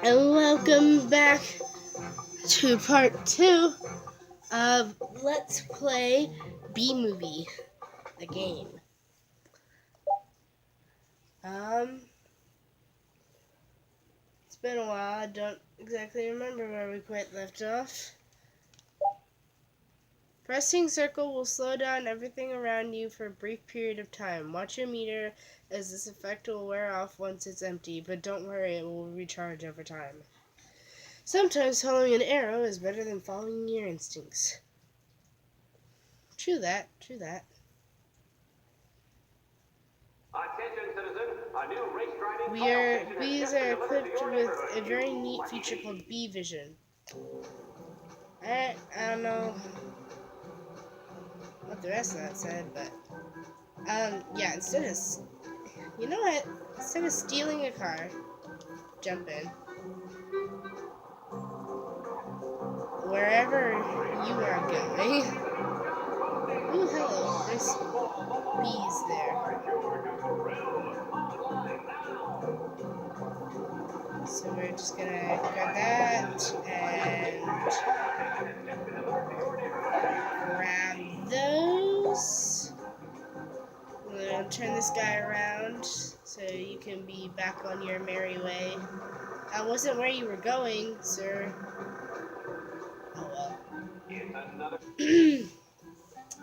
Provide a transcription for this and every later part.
And welcome back to part 2 of Let's Play B-Movie, the game. It's been a while. I don't exactly remember where we quite left off. Pressing circle will slow down everything around you for a brief period of time. Watch your meter, as this effect will wear off once it's empty, but don't worry, it will recharge over time. Sometimes following an arrow is better than following your instincts. True that. Attention, citizen. A new race driving Bees are equipped with a very neat feature called bee vision. I don't know what the rest of that said, but yeah, instead of stealing a car, jump in wherever you are going. Ooh, hello, there's bees there. So we're just gonna grab that and grab those. We're gonna turn this guy around so you can be back on your merry way. That wasn't where you were going, sir. Oh well.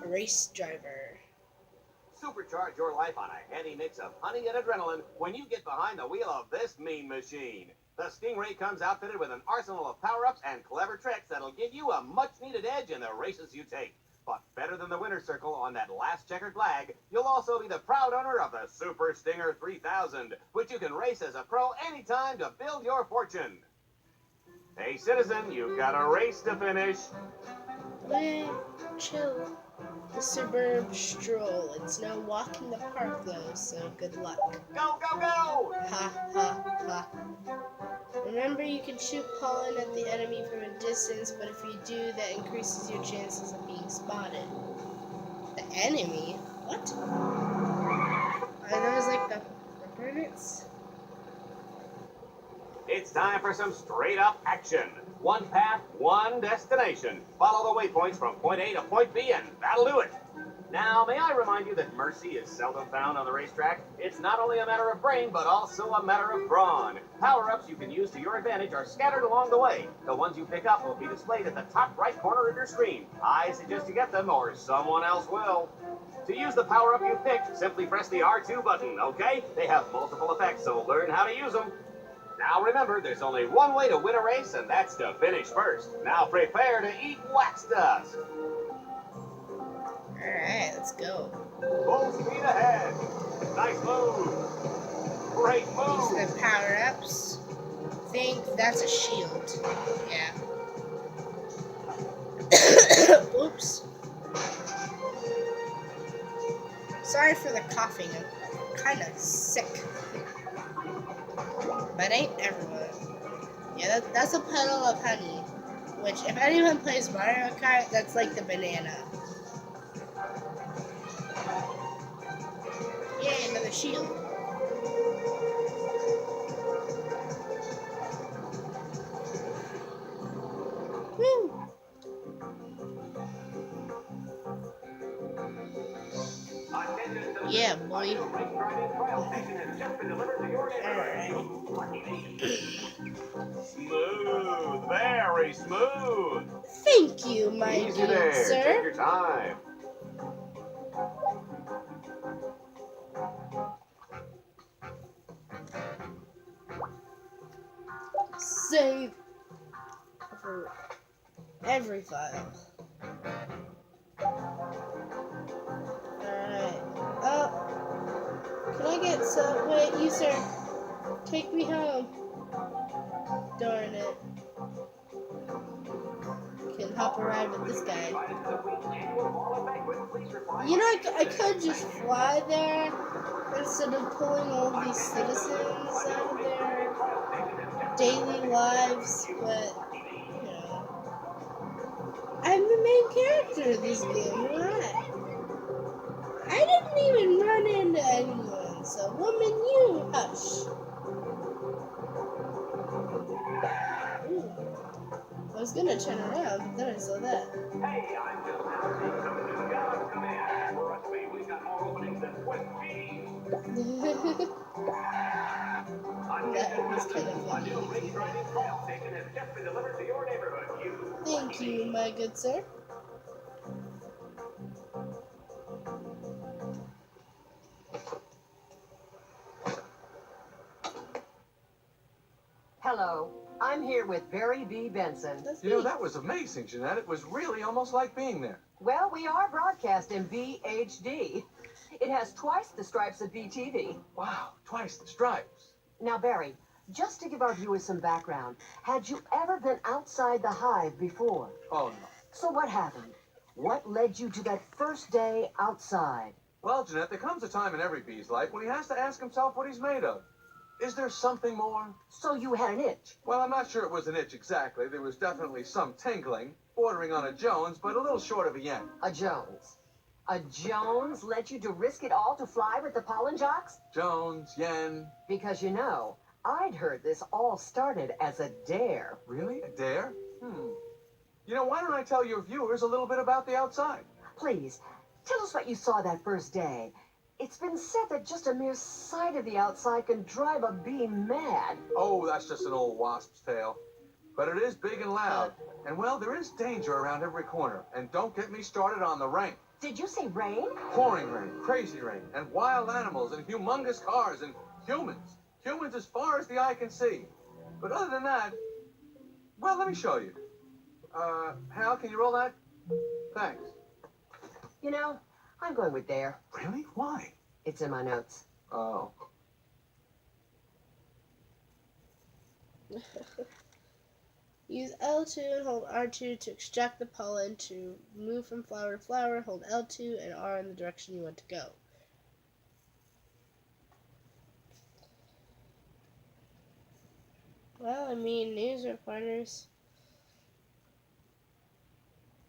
A race driver. Supercharge your life on a heady mix of honey and adrenaline when you get behind the wheel of this mean machine. The Stingray comes outfitted with an arsenal of power-ups and clever tricks that'll give you a much-needed edge in the races you take. But better than the winner's circle on that last checkered flag, you'll also be the proud owner of the Super Stinger 3000, which you can race as a pro anytime to build your fortune. Hey, citizen, you've got a race to finish. Chill. The suburb stroll. It's no walk in the park, though, so good luck. Go, go, go! Ha, ha, ha. Remember, you can shoot pollen at the enemy from a distance, but if you do, that increases your chances of being spotted. The enemy? What? Are those like the birds? It's time for some straight-up action. One path, one destination. Follow the waypoints from point A to point B, and that'll do it. Now, may I remind you that mercy is seldom found on the racetrack? It's not only a matter of brain, but also a matter of brawn. Power-ups you can use to your advantage are scattered along the way. The ones you pick up will be displayed at the top right corner of your screen. I suggest you get them, or someone else will. To use the power-up you picked, simply press the R2 button, okay? They have multiple effects, so learn how to use them. Now remember, there's only one way to win a race, and that's to finish first. Now prepare to eat wax dust. Alright, let's go. Full speed ahead. Nice move. Great move. Use the power-ups. Think that's a shield. Yeah. Oops. Sorry for the coughing. I'm kind of sick. But ain't everyone. Yeah, that's a puddle of honey. Which, if anyone plays Mario Kart, that's like the banana. Yay, another shield. Woo! Yeah, boy. Alright. Smooth, very smooth. Thank you, my Easy good there. sir. Take your time. Save for every file. Alright. Oh. Can I get some? Wait, you sir. Take me home. Darn it. Can hop a ride with this guy. You know, I could just fly there instead of pulling all these citizens out of their daily lives, but, you know. I'm the main character of this game, why? I didn't even run into anyone, so woman, you hush. Ooh. I was gonna turn around, but then I saw that. Hey, I'm just now seeing some new jobs come in. Trust me, we've got more openings than Swiss cheese. That was kind of A new funny. race driving trial station has just been delivered to your neighborhood. Thank you, my good sir. Hello, I'm here with Barry B. Benson. That's You know, me. that was amazing, Jeanette. It was really almost like being there. Well, we are broadcast in VHD. It has twice the stripes of BTV. Wow, twice the stripes. Now, Barry, just to give our viewers some background, had you ever been outside the hive before? Oh, no. So what happened? What led you to that first day outside? Well, Jeanette, there comes a time in every bee's life when he has to ask himself what he's made of. Is there something more? So you had an itch. Well, I'm not sure it was an itch exactly. There was definitely some tingling, bordering on a Jones, but a little short of a yen. A Jones. A Jones led you to risk it all to fly with the pollen jocks? Jones, yen. Because, you know, I'd heard this all started as a dare. Really? A dare? You know, why don't I tell your viewers a little bit about the outside? Please, tell us what you saw that first day. It's been said that just a mere sight of the outside can drive a bee mad. Oh, that's just an old wasp's tale. But it is big and loud. And, well, there is danger around every corner. And don't get me started on the rain. Did you say rain? Pouring rain, crazy rain, and wild animals, and humongous cars, and humans. Humans as far as the eye can see. But other than that, well, let me show you. Hal, can you roll that? Thanks. You know, I'm going with dare. Really? Why? It's in my notes. Oh. Use L2 and hold R2 to extract the pollen. To move from flower to flower, hold L2 and R in the direction you want to go. Well, I mean, news reporters.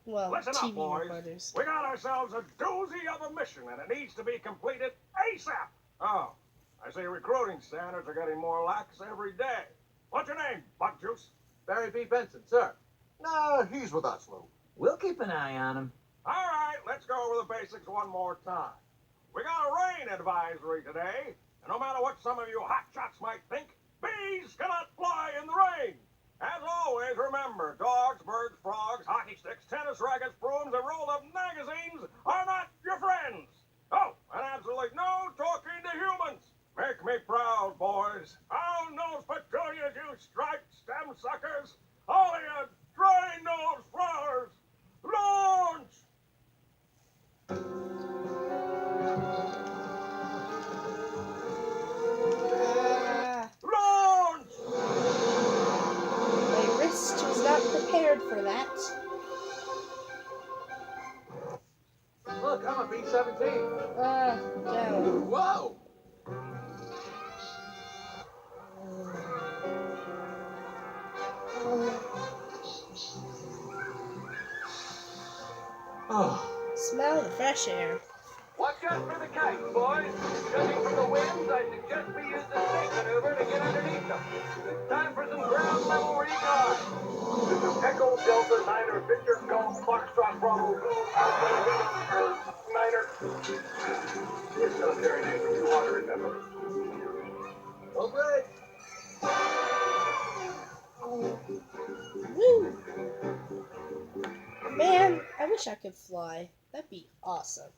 Well, Listen TV up, boys. reporters. We got ourselves a doozy of a mission, and it needs to be completed ASAP. Oh, I see recruiting standards are getting more lax every day. What's your name, Bug Juice? Barry B. Benson, sir. No, he's with us, Lou. We'll keep an eye on him. All right, let's go over the basics one more time. We got a rain advisory today, and no matter what some of you hotshots might think, bees cannot fly in the rain. As always, remember, dogs, birds, frogs, hockey sticks, tennis rackets, brooms, and rolled-up magazines are not your friends. Oh, and absolutely no talking to humans. Make me proud, boys. Hound-nosed petunias, you striped stem suckers. All of you dry-nosed flowers. Launch! Launch! My wrist was not prepared for that. Look, I'm a B-17. Down. Whoa! Oh. Smell the fresh air. Watch out for the kites, boys. Judging from the winds, I suggest we use the snake maneuver to get underneath them. It's time for some ground level recon. This is Echo Delta Niner, Victor Golf, Foxtrot Bravo, Niner. It's military name, too hard to remember. Okay. Woo! Man, I wish I could fly. That'd be awesome.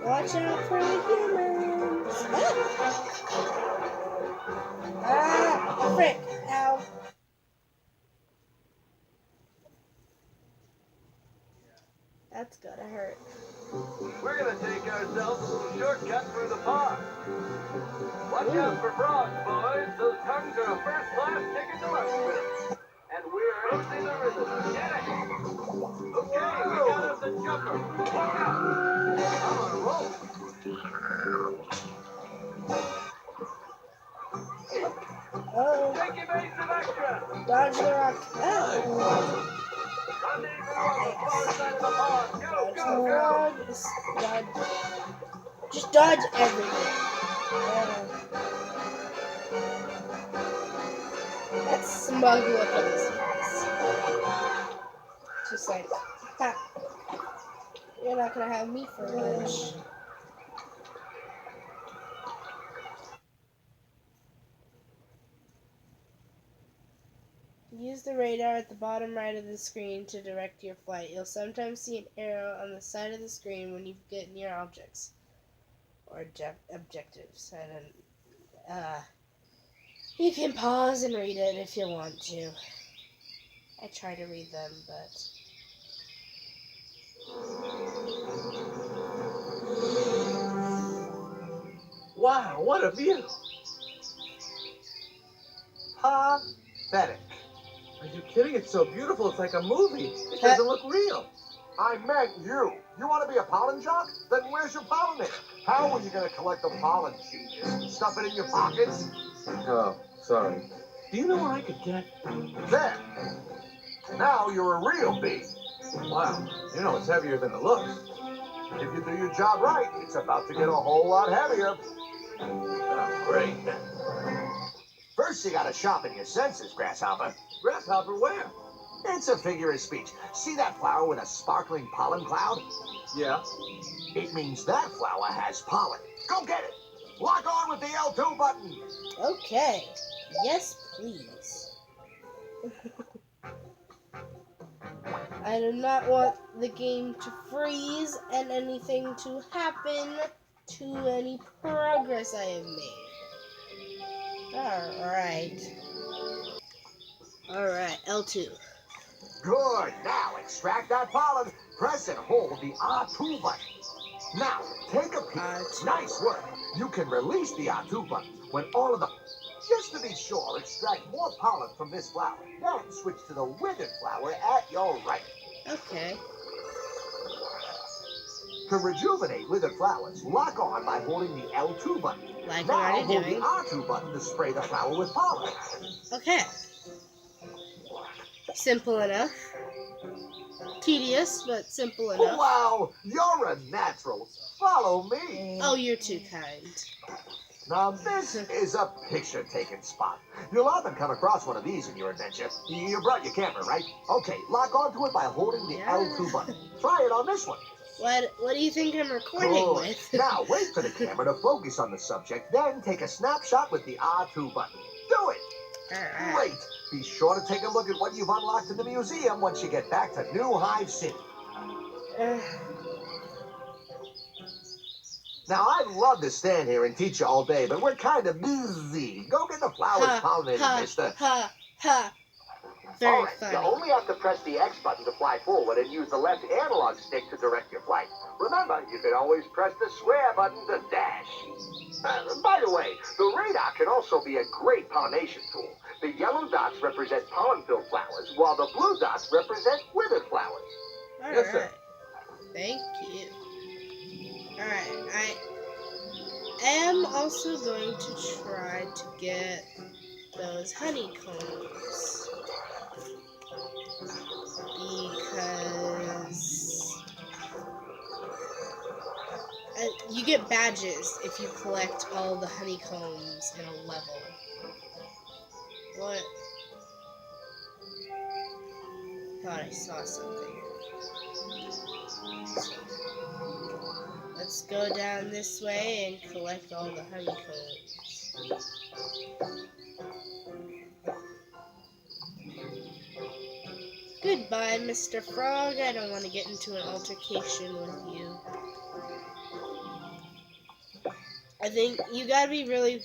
Watch out for the humans! Ah, frick! Ow! That's gotta hurt. We're gonna take ourselves a little shortcut through the pond. Watch out for frogs, boys. Those tongues are a first-class ticket to lunch with. And we're losing the rhythm. Get it? Okay, we got us a jumper. Look out! I'm on a roll. Oh, Take your base of action. dodge the rock. Ah. Rendezvous on the far side of the pond. Go, go! Dodge. Just dodge everything. Let's smug weapons. Just like, ha. You're not gonna have me for lunch. Use the radar at the bottom right of the screen to direct your flight. You'll sometimes see an arrow on the side of the screen when you get near objects or objectives. You can pause and read it if you want to. I try to read them, but... Wow, what a view! Pathetic. Are you kidding? It's so beautiful. It's like a movie. It doesn't look real. I meant you. You want to be a pollen jock? Then where's your pollinator? How are you going to collect the pollen, genius? Stuff it in your pockets? Oh, sorry. Do you know where I could get? There. Now you're a real bee. Wow, you know it's heavier than it looks. If you do your job right, it's about to get a whole lot heavier. Oh, great. First, you got to sharpen your senses, Grasshopper. Grasshopper, where? It's a figure of speech. See that flower with a sparkling pollen cloud? Yeah. It means that flower has pollen. Go get it. Lock on with the L2 button. Okay. Yes, please. I do not want the game to freeze and anything to happen to any progress I have made. Alright, L2. Good. Now extract that pollen. Press and hold the R2 button. Now, take a peek. R2. Nice work. You can release the R2 button when all of the... Just to be sure, extract more pollen from this flower. Then switch to the withered flower at your right. Okay. To rejuvenate withered flowers, lock on by holding the L2 button. Like Now I'm already hold doing. the R2 button to spray the flower with pollen. Okay. Simple enough. Tedious, but simple enough. Wow, you're a natural. Follow me. Oh, you're too kind. Now, this is a picture-taking spot. You'll often come across one of these in your adventure. You brought your camera, right? Okay, lock onto it by holding the L2 button. Try it on this one. What do you think I'm recording Good. with? Now, wait for the camera to focus on the subject, then take a snapshot with the R2 button. Do it! Alright. Great! Be sure to take a look at what you've unlocked in the museum once you get back to New Hive City. Now, I'd love to stand here and teach you all day, but we're kind of busy. Go get the flowers pollinated, mister. Very All right, funny. you only have to press the X button to fly forward and use the left analog stick to direct your flight. Remember, you can always press the square button to dash. By the way, the radar can also be a great pollination tool. The yellow dots represent pollen-filled flowers, while the blue dots represent withered flowers. All Yes, sir. right. Thank you. Alright, I am also going to try to get those honeycombs. Because you get badges if you collect all the honeycombs in a level. What? Thought I saw something. Let's go down this way and collect all the honeycombs. Goodbye, Mr. Frog. I don't want to get into an altercation with you. I think you gotta be really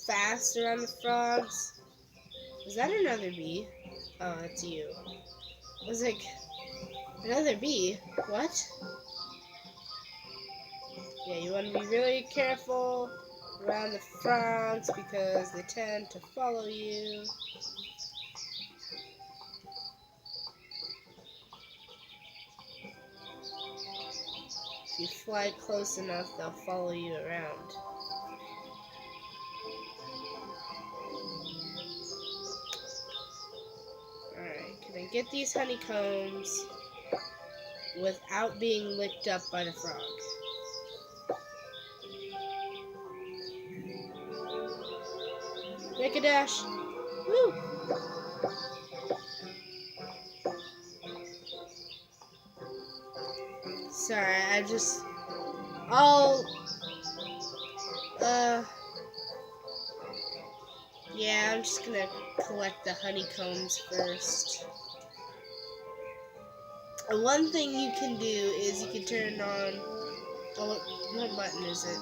fast around the frogs. Is that another bee? Oh, it's you. I was like, another bee? What? Yeah, you want to be really careful around the frogs because they tend to follow you. If you fly close enough, they'll follow you around. Alright, can I get these honeycombs? without being licked up by the frog. Make a dash. Woo! Sorry, yeah, I'm just gonna collect the honeycombs first. And one thing you can do is you can turn on, what button is it?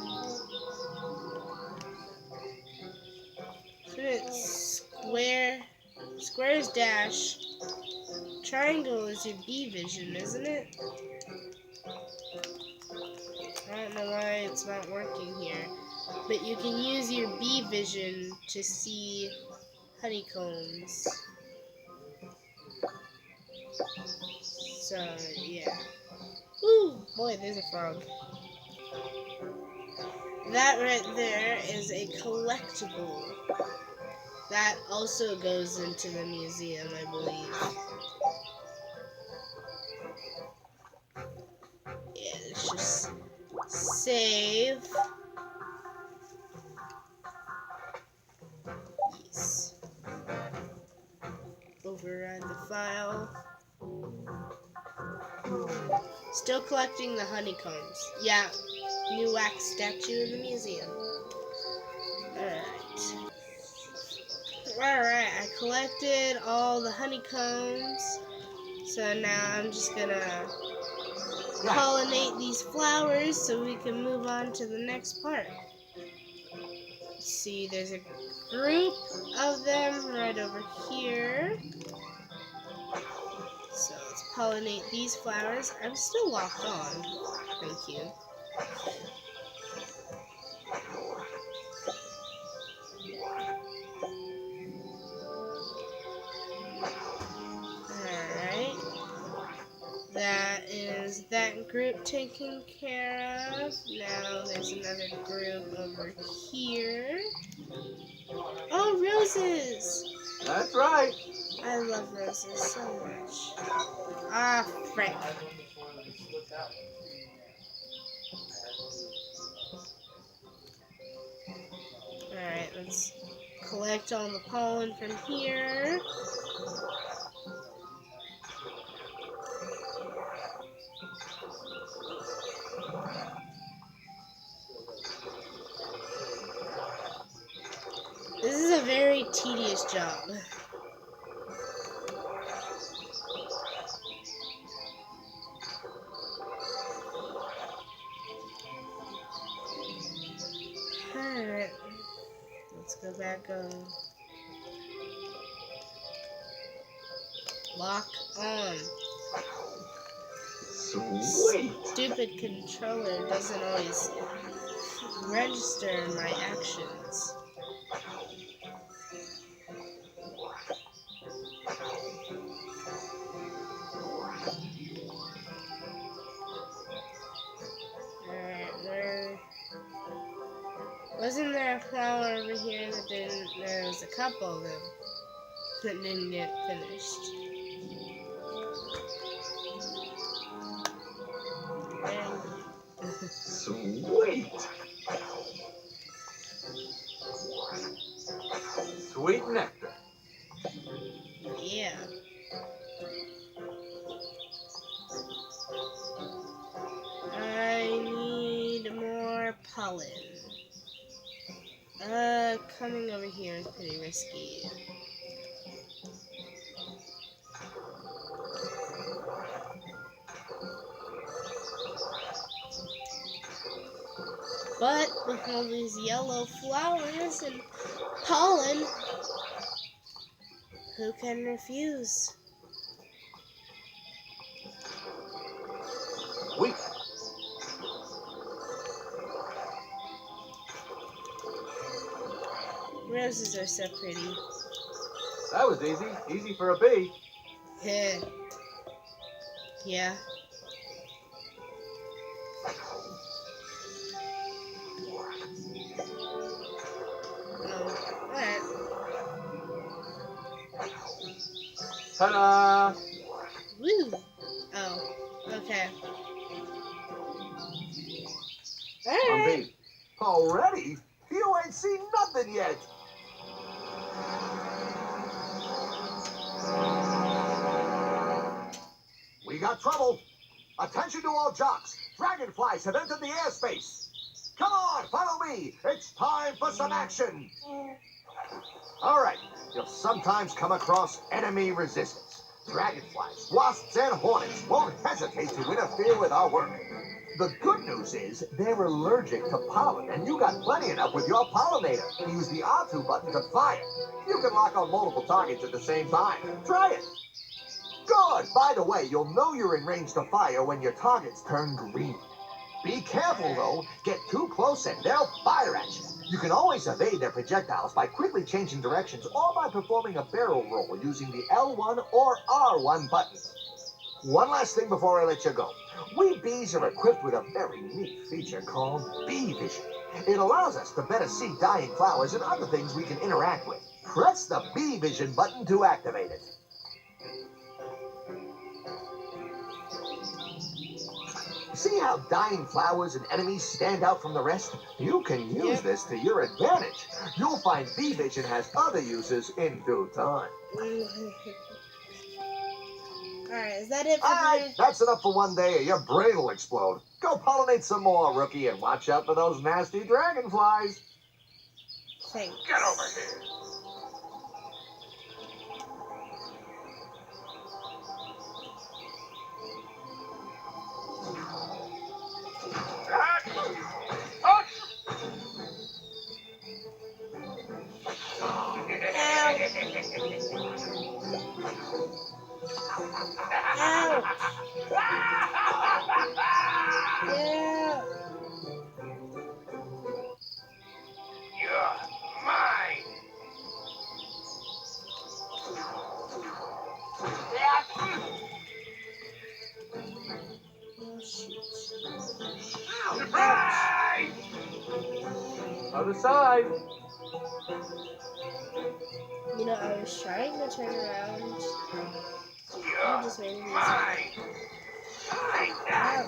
Square is dash. Triangle is your B vision, isn't it? I don't know why it's not working here. But you can use your B vision to see honeycombs. So, yeah. Ooh, boy, there's a frog. That right there is a collectible. That also goes into the museum, I believe. Yeah, let's just save. Yes. Override the file. Still collecting the honeycombs. Yeah, new wax statue in the museum. Alright, I collected all the honeycombs. So now I'm just gonna pollinate these flowers so we can move on to the next part. See, there's a group of them right over here. So let's pollinate these flowers. I'm still locked on. Thank you. Alright. That is that group taken care of. Now there's another group over here. Oh, roses! That's right. I love roses so much. Ah, frick. Alright, let's collect all the pollen from here. This is a very tedious job. Alright, let's go back on. Lock on. Sweet. Stupid controller doesn't always register my actions. Alright, wasn't there a flower over here that didn't, there was a couple of them that didn't get finished. Sweet. Sweet nectar. Yeah. I need more pollen. Coming over here is pretty risky. But with all these yellow flowers and pollen, who can refuse? Sweet. Roses are so pretty. That was easy. Easy for a bee. Yeah. Alright. Ta-da! Woo! Oh, okay. Okay. I'm Alright. beat. Already? You ain't seen nothing yet. We got trouble. Attention to all jocks. Dragonflies have entered the airspace. Come on, follow me. It's time for some action. All right. You'll sometimes come across enemy resistance. Dragonflies, wasps, and hornets won't hesitate to interfere with our work. The good news is they're allergic to pollen, and you got plenty enough with your pollinator. Use the R2 button to fire. You can lock on multiple targets at the same time. Try it. Good. By the way, you'll know you're in range to fire when your targets turn green. Be careful, though. Get too close and they'll fire at you. You can always evade their projectiles by quickly changing directions or by performing a barrel roll using the L1 or R1 buttons. One last thing before I let you go. We bees are equipped with a very neat feature called bee vision. It allows us to better see dying flowers and other things we can interact with. Press the bee vision button to activate it. See how dying flowers and enemies stand out from the rest? You can use this to your advantage. You'll find bee vision has other uses in due time. Alright, is that it for All right, today? that's enough for one day or your brain will explode. Go pollinate some more, rookie, and watch out for those nasty dragonflies. Thanks. Get over here. Ouch! Yeah! You're mine. Oh, shoot. Surprise! Other side. You know, I was trying to turn around. You You're just made me mine. ouch. Get out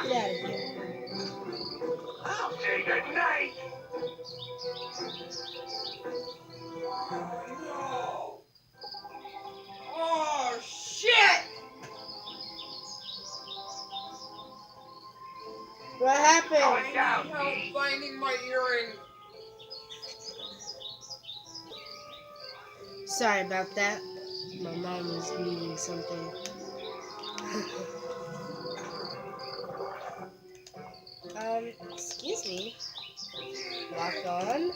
of here. I'll say goodnight. No. Oh, shit! What happened? Going down, me. Finding my earring. Sorry about that. My mom was needing something. Excuse me. Lock on.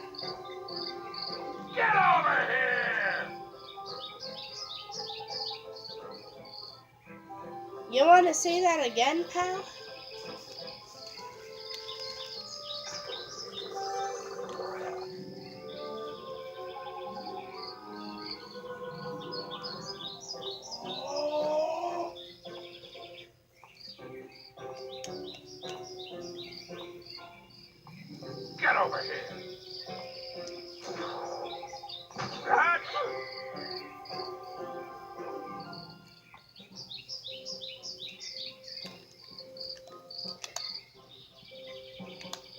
Get over here! You want to say that again, pal? Get over here.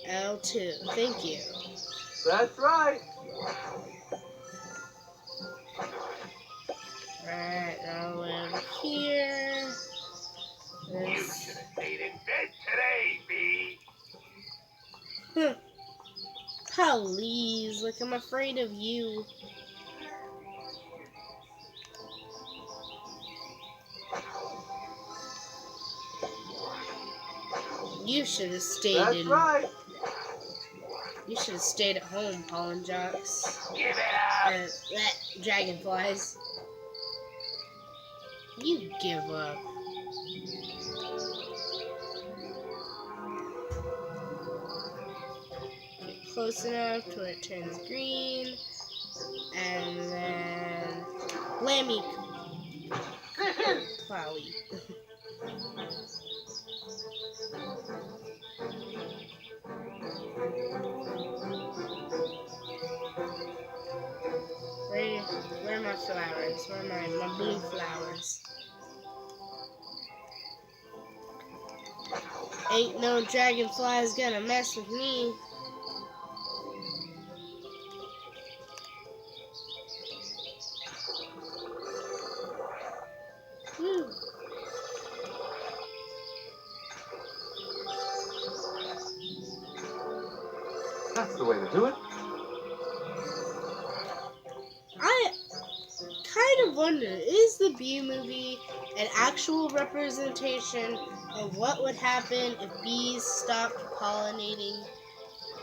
L2. Thank you. That's right. Right, now over here. You This. should have stayed in bed today, B. Please, look, I'm afraid of you. You should have stayed That's in. right. You should have stayed at home, pollen jocks. Give it up. Dragonflies. You give up. Get close enough to where it turns green. And then Blammy Clowy. Where are my flowers. Where am I? My blue flowers. Ain't no dragonflies gonna mess with me. Woo. That's the way to do it. I kind of wonder, is the bee movie an actual representation of what would happen if bees stopped pollinating?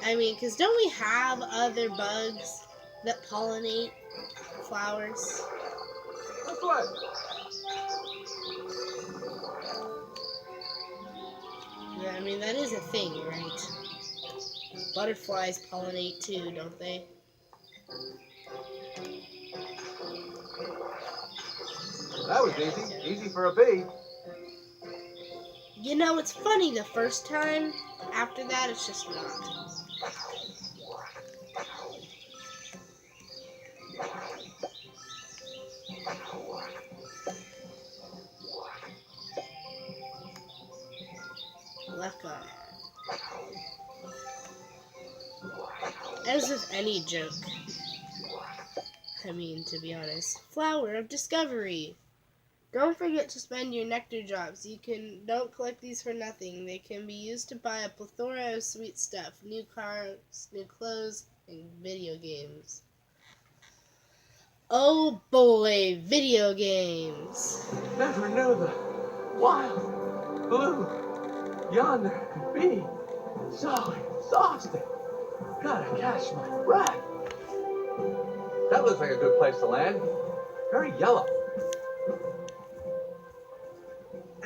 I mean, because don't we have other bugs that pollinate flowers? That's right. Yeah, I mean, that is a thing, right? Butterflies pollinate too, don't they? That was easy. Easy for a bee. You know, it's funny the first time. After that, it's just not. Left arm. As with any joke. I mean, to be honest. Flower of discovery. Don't forget to spend your nectar drops. Don't collect these for nothing. They can be used to buy a plethora of sweet stuff. New cars, new clothes, and video games. Oh boy, video games. Never knew the wild, blue, yonder bee. So exhausting. Gotta catch my breath. That looks like a good place to land. Very yellow.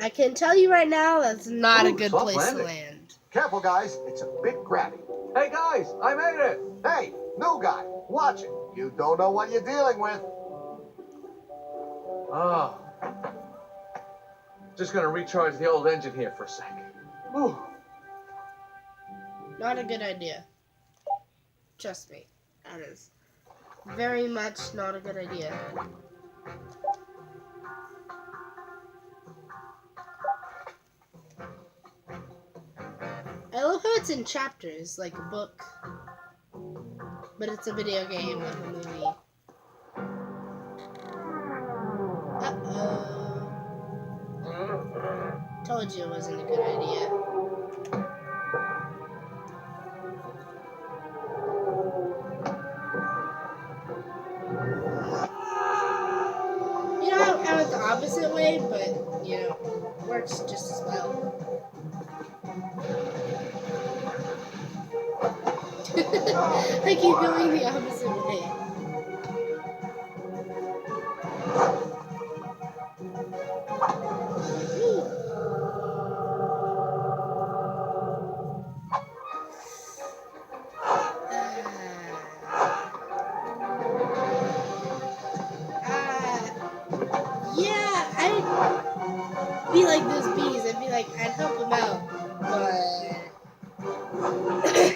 I can tell you right now, that's not a Ooh, good soft place landing. to land. Careful, guys. It's a bit grabby. Hey guys, I made it. Hey, new guy, watch it. You don't know what you're dealing with. Oh. Just gonna recharge the old engine here for a second. Ooh. Not a good idea. Trust me, that is very much not a good idea. I love how it's in chapters, like a book. But it's a video game, like a movie. Uh-oh. Told you it wasn't a good idea. You know, I went the opposite way, but, you know, works just as well. I keep going the opposite way. Yeah, I'd be like those bees. I'd be like, I'd help them out, but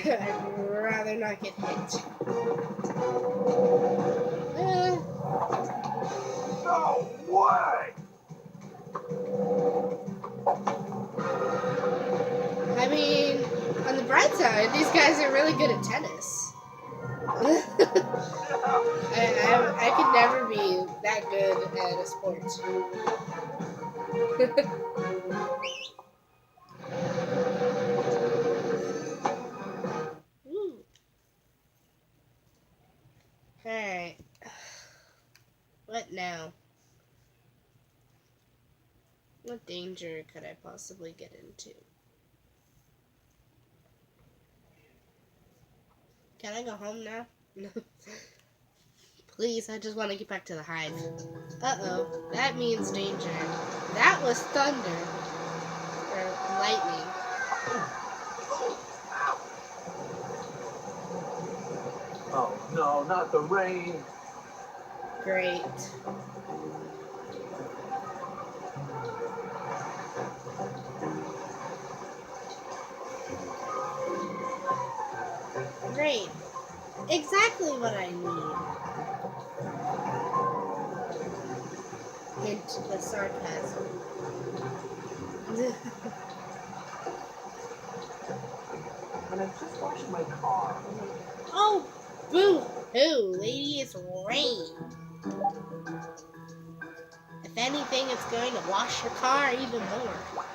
I'd rather not get hit. No way! I mean, on the bright side, these guys are really good at tennis. I could never be that good at a sport. Alright. What now? What danger could I possibly get into? Can I go home now? Please, I just want to get back to the hive. Uh-oh, that means danger. That was thunder. Or lightning. Oh no, not the rain. Great. Great. Exactly what I need. hint the sarcasm. And I just washed my car. Oh, boo hoo, lady, it's rain. If anything, it's going to wash your car even more.